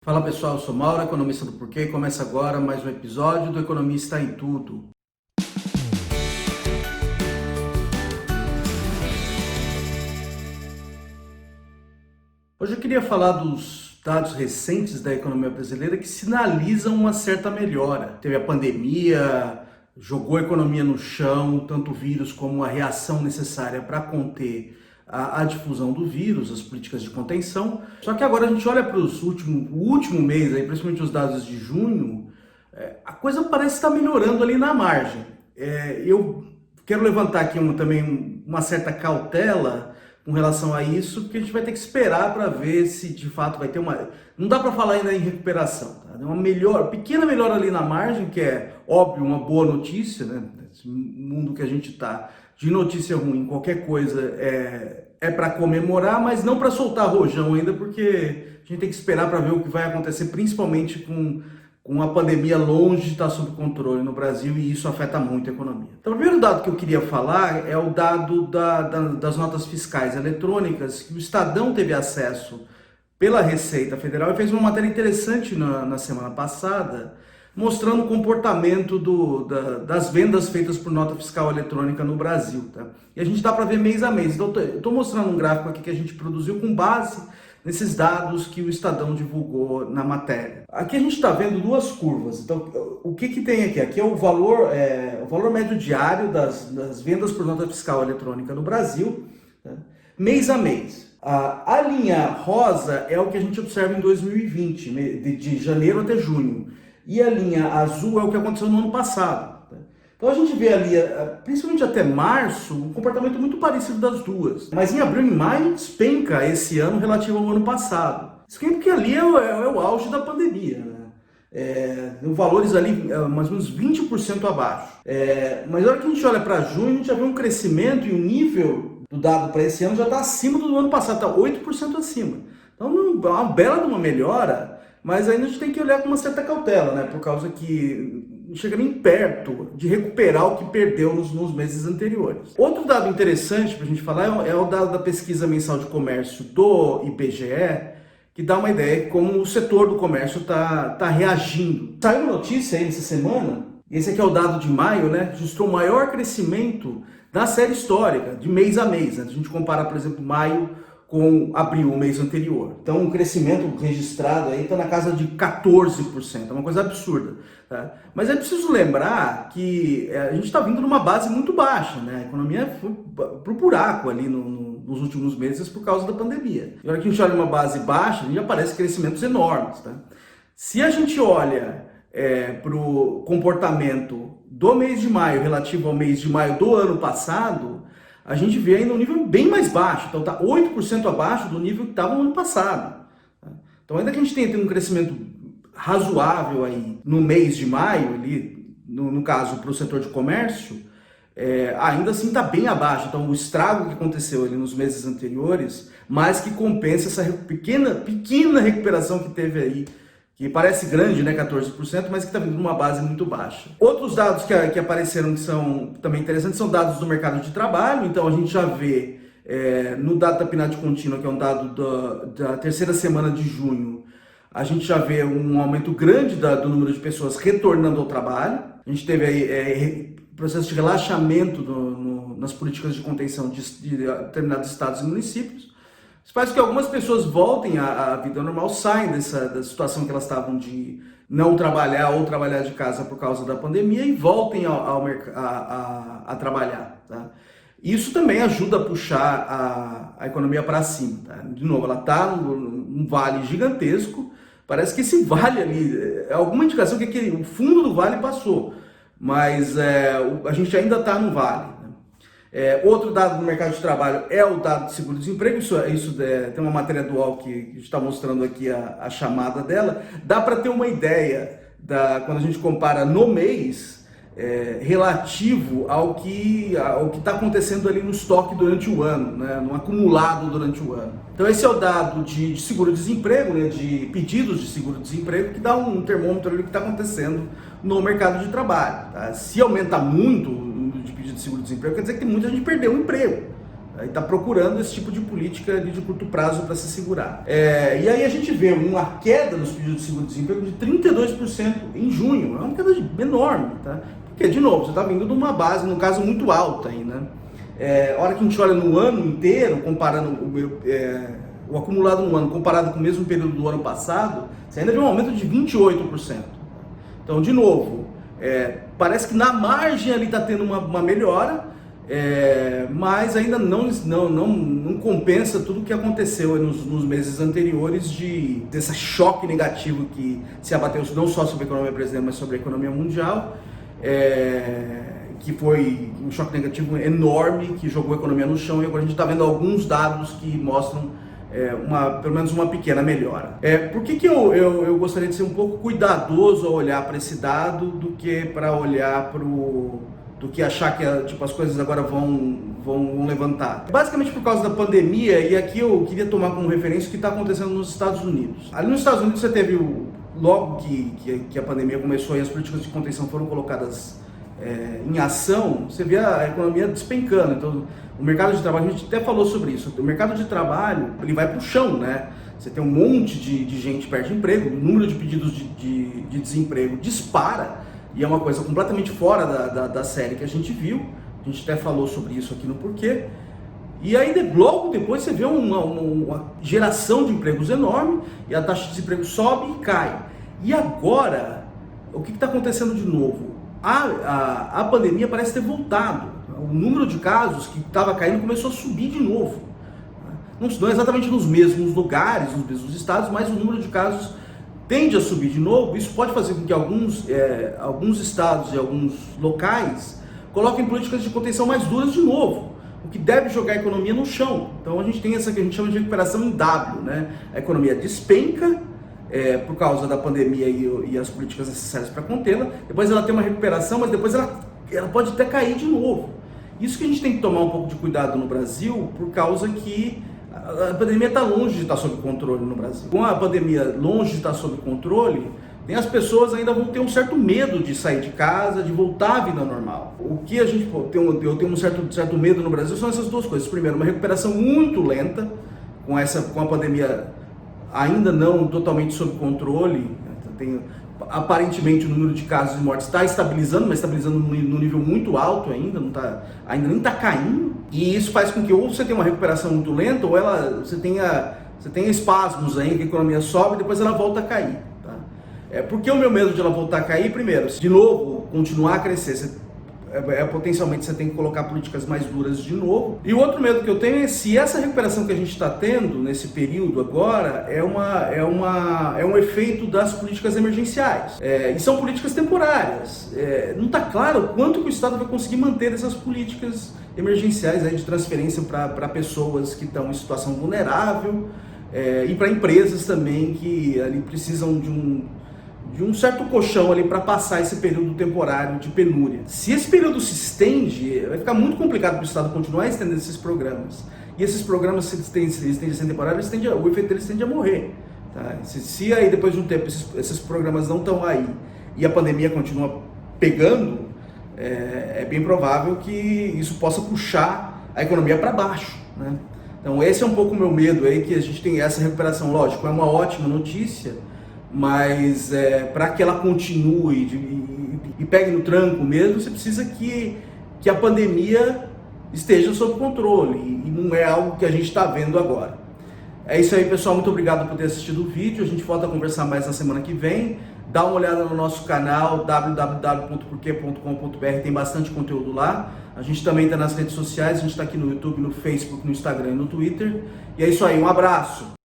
Fala pessoal, eu sou Mauro, economista do Porquê, e começa agora mais um episódio do Economista em Tudo. Hoje eu queria falar dos dados recentes da economia brasileira que sinalizam uma certa melhora. Teve a pandemia, jogou a economia no chão, tanto o vírus como a reação necessária para conter a difusão do vírus, as políticas de contenção. Só que agora a gente olha para o último mês, aí, principalmente os dados de junho, a coisa parece estar melhorando ali na margem. Eu quero levantar aqui também uma certa cautela com relação a isso, porque a gente vai ter que esperar para ver se de fato vai ter uma... Não dá para falar ainda em recuperação, tá? Uma pequena melhora ali na margem, que é, óbvio, uma boa notícia, né? Esse mundo que a gente está, de notícia ruim, qualquer coisa é para comemorar, mas não para soltar rojão ainda, porque a gente tem que esperar para ver o que vai acontecer, principalmente com a pandemia longe de estar sob controle no Brasil, e isso afeta muito a economia. Então, o primeiro dado que eu queria falar é o dado das notas fiscais eletrônicas, que o Estadão teve acesso pela Receita Federal e fez uma matéria interessante na semana passada, mostrando o comportamento das vendas feitas por nota fiscal eletrônica no Brasil. Tá? E a gente dá para ver mês a mês. Então, eu estou mostrando um gráfico aqui que a gente produziu com base nesses dados que o Estadão divulgou na matéria. Aqui a gente está vendo duas curvas. Então, o que tem aqui? Aqui é o valor médio diário das vendas por nota fiscal eletrônica no Brasil, tá? Mês a mês. A linha rosa é o que a gente observa em 2020, de janeiro até junho. E a linha azul é o que aconteceu no ano passado. Tá? Então a gente vê ali, principalmente até março, um comportamento muito parecido das duas. Mas em abril e maio despenca esse ano relativo ao ano passado. Isso porque ali é o auge da pandemia, né? Valores ali mais ou menos 20% abaixo. Mas na hora que a gente olha para junho, a gente já vê um crescimento e o nível do dado para esse ano já está acima do ano passado, está 8% acima. Então é uma bela de uma melhora, mas ainda a gente tem que olhar com uma certa cautela, né? Por causa que não chega nem perto de recuperar o que perdeu nos meses anteriores. Outro dado interessante para a gente falar é o dado da pesquisa mensal de comércio do IBGE, que dá uma ideia de como o setor do comércio está reagindo. Saiu uma notícia aí nessa semana, esse aqui é o dado de maio, né? Registrou o maior crescimento da série histórica, de mês a mês, né? A gente compara, por exemplo, maio com abril, o mês anterior. Então, um crescimento registrado aí está na casa de 14%, é uma coisa absurda. Tá? Mas é preciso lembrar que a gente está vindo numa base muito baixa, né? A economia foi para o buraco ali nos últimos meses por causa da pandemia. E na hora que a gente olha uma base baixa, a gente aparece crescimentos enormes. Tá? Se a gente olha para o comportamento do mês de maio relativo ao mês de maio do ano passado, a gente vê ainda um nível bem mais baixo. Então está 8% abaixo do nível que estava no ano passado. Então ainda que a gente tenha um crescimento razoável aí no mês de maio, ali, no caso para o setor de comércio, ainda assim está bem abaixo. Então o estrago que aconteceu ali nos meses anteriores, mais que compensa essa pequena recuperação que teve aí, que parece grande, né, 14%, mas que está vindo numa base muito baixa. Outros dados que apareceram que são também interessantes são dados do mercado de trabalho. Então a gente já vê no dado da PNAD contínua, que é um dado da terceira semana de junho, a gente já vê um aumento grande do número de pessoas retornando ao trabalho. A gente teve aí processo de relaxamento nas políticas de contenção de determinados estados e municípios. Isso faz com que algumas pessoas voltem à vida normal, saem da situação que elas estavam de não trabalhar ou trabalhar de casa por causa da pandemia e voltem a trabalhar. Tá? Isso também ajuda a puxar a economia para cima. Tá? De novo, ela está num vale gigantesco. Parece que esse vale ali é alguma indicação que o fundo do vale passou, mas a gente ainda está no vale. Outro dado do mercado de trabalho é o dado de seguro-desemprego. Isso tem uma matéria do UOL que está mostrando aqui a chamada dela. Dá para ter uma ideia quando a gente compara no mês relativo ao que está acontecendo ali no estoque durante o ano, né, no acumulado durante o ano. Então esse é o dado de seguro-desemprego, né, de pedidos de seguro-desemprego, que dá um termômetro ali do que está acontecendo no mercado de trabalho. Tá? Se aumenta muito o número de pedidos de seguro-desemprego, quer dizer que muita gente perdeu o emprego. está procurando esse tipo de política ali de curto prazo para se segurar. E aí a gente vê uma queda nos pedidos de seguro-desemprego de 32% em junho, é uma queda enorme, tá? Porque, de novo, você está vindo de uma base, no caso, muito alta aí, né? A hora que a gente olha no ano inteiro, comparando o acumulado no ano, comparado com o mesmo período do ano passado, você ainda vê um aumento de 28%. Então, de novo, parece que na margem ali está tendo uma melhora, mas ainda não compensa tudo o que aconteceu nos meses anteriores desse choque negativo que se abateu não só sobre a economia brasileira, mas sobre a economia mundial, que foi um choque negativo enorme, que jogou a economia no chão, e agora a gente está vendo alguns dados que mostram pelo menos uma pequena melhora. Por que eu gostaria de ser um pouco cuidadoso ao olhar para esse dado do que para olhar do que achar que as coisas agora vão levantar? Basicamente por causa da pandemia, e aqui eu queria tomar como referência o que está acontecendo nos Estados Unidos. Ali nos Estados Unidos você teve, logo que a pandemia começou e as políticas de contenção foram colocadas em ação, você vê a economia despencando. Então, o mercado de trabalho, a gente até falou sobre isso, o mercado de trabalho ele vai para o chão, né? Você tem um monte de gente que perde emprego, o número de pedidos de desemprego dispara, e é uma coisa completamente fora da série que a gente viu. A gente até falou sobre isso aqui no Porquê. E aí logo depois você vê uma geração de empregos enorme, e a taxa de desemprego sobe e cai. E agora, o que está acontecendo de novo? A pandemia parece ter voltado. O número de casos que estava caindo começou a subir de novo. Não exatamente nos mesmos lugares, nos mesmos estados, mas o número de casos tende a subir de novo. Isso pode fazer com que alguns estados e alguns locais coloquem políticas de contenção mais duras de novo, o que deve jogar a economia no chão. Então a gente tem essa que a gente chama de recuperação em W, né? A economia despenca por causa da pandemia e as políticas necessárias para contê-la. Depois ela tem uma recuperação, mas depois ela pode até cair de novo. Isso que a gente tem que tomar um pouco de cuidado no Brasil, por causa que a pandemia está longe de estar sob controle no Brasil. Com a pandemia longe de estar sob controle, as pessoas ainda vão ter um certo medo de sair de casa, de voltar à vida normal. O que eu tenho um certo medo no Brasil são essas duas coisas. Primeiro, uma recuperação muito lenta, com a pandemia ainda não totalmente sob controle. Aparentemente o número de casos e mortes está estabilizando, mas estabilizando num nível muito alto ainda nem está caindo. E isso faz com que ou você tenha uma recuperação muito lenta, ou você tenha espasmos aí, que a economia sobe e depois ela volta a cair. Tá? Por que o meu medo de ela voltar a cair? Primeiro, se de novo continuar a crescer, potencialmente você tem que colocar políticas mais duras de novo. E o outro medo que eu tenho é se essa recuperação que a gente está tendo nesse período agora é um efeito das políticas emergenciais. E são políticas temporárias. Não está claro quanto que o Estado vai conseguir manter essas políticas emergenciais aí de transferência para pessoas que estão em situação vulnerável, e para empresas também que ali precisam de um certo colchão ali para passar esse período temporário de penúria. Se esse período se estende, vai ficar muito complicado para o Estado continuar estendendo esses programas. E esses programas, se estendem a ser temporários, o efeito deles tende a morrer. Tá? Se aí depois de um tempo esses programas não estão aí e a pandemia continua pegando, é bem provável que isso possa puxar a economia para baixo, né? Então esse é um pouco o meu medo aí, que a gente tem essa recuperação. Lógico, é uma ótima notícia, mas para que ela continue e pegue no tranco mesmo, você precisa que a pandemia esteja sob controle, e não é algo que a gente está vendo agora. É isso aí, pessoal, muito obrigado por ter assistido o vídeo. A gente volta a conversar mais na semana que vem. Dá uma olhada no nosso canal www.porque.com.br, tem bastante conteúdo lá. A gente também está nas redes sociais, a gente está aqui no YouTube, no Facebook, no Instagram e no Twitter. E é isso aí, um abraço!